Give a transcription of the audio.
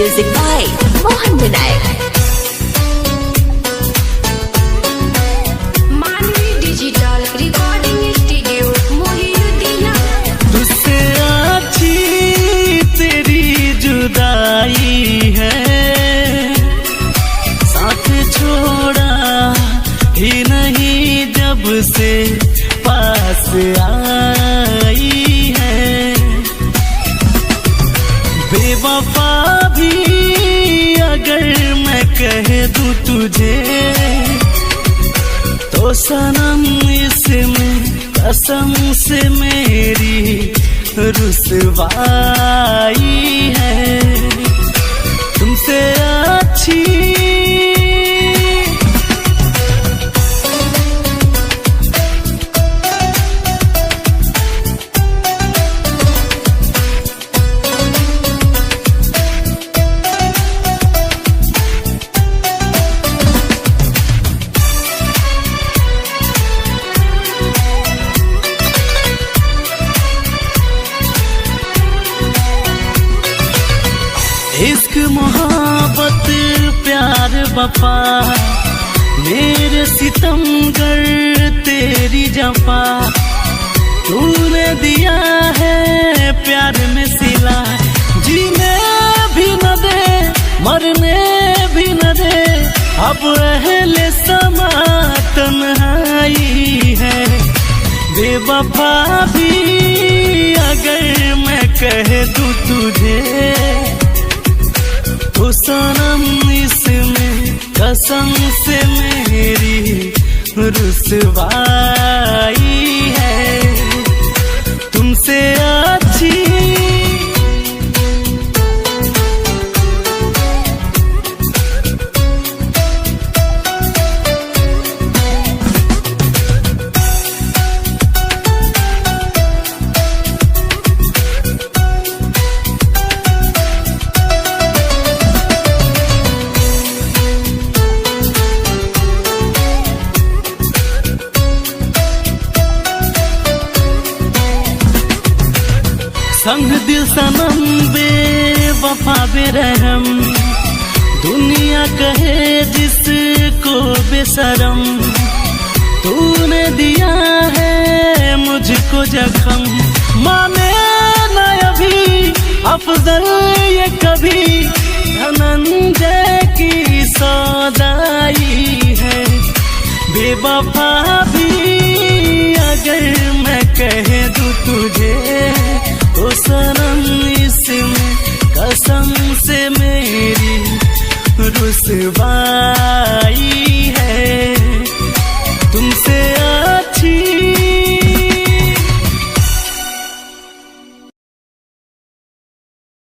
Music by Mohan Vinayak. मानवी digital recording studio Mohiuddin. तुझसे अच्छी तेरी जुदाई है, साथ छोड़ा ही नहीं जब से पास आई है। बेवफा भी अगर मैं कह दूं तुझे तो सनम इसमें कसम से मेरी रुसवाई है। तुमसे अच्छी इश्क मोहब्बत प्यार वफा मेरे सितमगर तेरी जफा। तूने दिया है प्यार में सिला, जीने भी न दे मरने भी न दे। अब अहले समा तन्हाई है। बेवफा भी अगर मैं कह दूं तुझे तो सनम इसमें कसम से मेरी रुसवाई है। तुमसे अच्छी संग दिल सनम बेवफा बेरहम। दुनिया कहे जिसको बेशरम, तूने दिया है मुझको जख्म। माने न अभी अफजल ये कभी धनंजय की सौदाई है। बेवफा भी अगर मैं कह दूं तुझे तो सनम इसमें कसम से मेरी रुसवाई